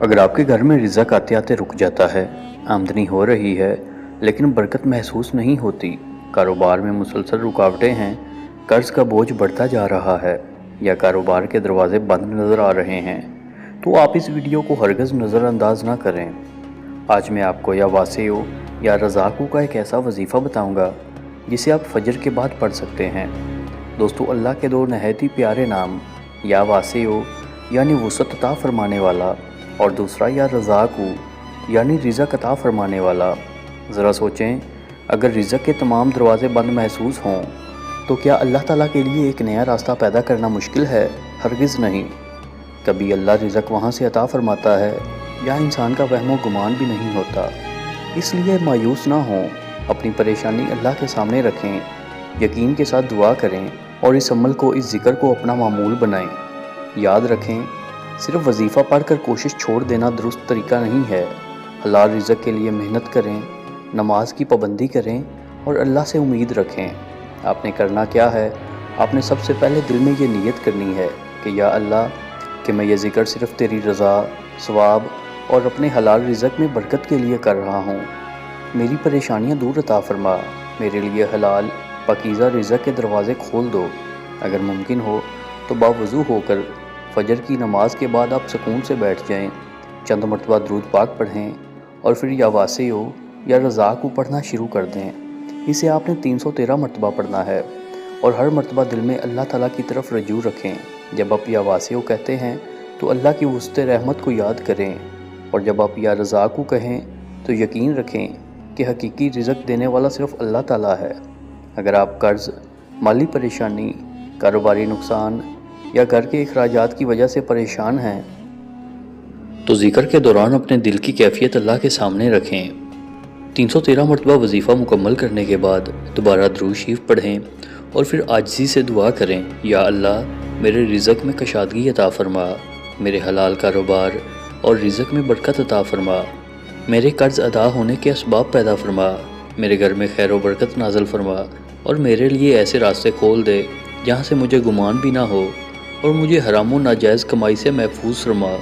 اگر آپ کے گھر میں رزق آتے آتے رک جاتا ہے، آمدنی ہو رہی ہے لیکن برکت محسوس نہیں ہوتی، کاروبار میں مسلسل رکاوٹیں ہیں، قرض کا بوجھ بڑھتا جا رہا ہے یا کاروبار کے دروازے بند نظر آ رہے ہیں، تو آپ اس ویڈیو کو ہرگز نظر انداز نہ کریں۔ آج میں آپ کو یا واسعو یا رزاقو کا ایک ایسا وظیفہ بتاؤں گا جسے آپ فجر کے بعد پڑھ سکتے ہیں۔ دوستو، اللہ کے دو نہایت ہی پیارے نام، یا واسعو یعنی وسعت عطا فرمانے والا، اور دوسرا یا رزاقو یعنی رزق عطا فرمانے والا۔ ذرا سوچیں، اگر رزق کے تمام دروازے بند محسوس ہوں تو کیا اللہ تعالیٰ کے لیے ایک نیا راستہ پیدا کرنا مشکل ہے؟ ہرگز نہیں۔ کبھی اللہ رزق وہاں سے عطا فرماتا ہے یا انسان کا وہم و گمان بھی نہیں ہوتا۔ اس لیے مایوس نہ ہوں، اپنی پریشانی اللہ کے سامنے رکھیں، یقین کے ساتھ دعا کریں اور اس عمل کو، اس ذکر کو اپنا معمول بنائیں۔ یاد رکھیں، صرف وظیفہ پڑھ کر کوشش چھوڑ دینا درست طریقہ نہیں ہے۔ حلال رزق کے لیے محنت کریں، نماز کی پابندی کریں اور اللہ سے امید رکھیں۔ آپ نے کرنا کیا ہے؟ آپ نے سب سے پہلے دل میں یہ نیت کرنی ہے کہ یا اللہ، کہ میں یہ ذکر صرف تیری رضا، ثواب اور اپنے حلال رزق میں برکت کے لیے کر رہا ہوں۔ میری پریشانیاں دور عطا فرما، میرے لیے حلال پاکیزہ رزق کے دروازے کھول دو۔ اگر ممکن ہو تو باوضو ہو کر فجر کی نماز کے بعد آپ سکون سے بیٹھ جائیں، چند مرتبہ درود پاک پڑھیں اور پھر یا واسعو یا رزاقو پڑھنا شروع کر دیں۔ اسے آپ نے 313 مرتبہ پڑھنا ہے اور ہر مرتبہ دل میں اللہ تعالیٰ کی طرف رجوع رکھیں۔ جب آپ یا واسعو کہتے ہیں تو اللہ کی وسعت رحمت کو یاد کریں، اور جب آپ یا رزاقو کہیں تو یقین رکھیں کہ حقیقی رزق دینے والا صرف اللہ تعالیٰ ہے۔ اگر آپ قرض، مالی پریشانی، کاروباری نقصان یا گھر کے اخراجات کی وجہ سے پریشان ہیں تو ذکر کے دوران اپنے دل کی کیفیت اللہ کے سامنے رکھیں۔ 313 مرتبہ وظیفہ مکمل کرنے کے بعد دوبارہ درود شریف پڑھیں اور پھر عاجزی سے دعا کریں، یا اللہ، میرے رزق میں کشادگی عطا فرما، میرے حلال کاروبار اور رزق میں برکت عطا فرما، میرے قرض ادا ہونے کے اسباب پیدا فرما، میرے گھر میں خیر و برکت نازل فرما اور میرے لیے ایسے راستے کھول دے جہاں سے مجھے گمان بھی نہ ہو، اور مجھے حرام و ناجائز کمائی سے محفوظ فرما۔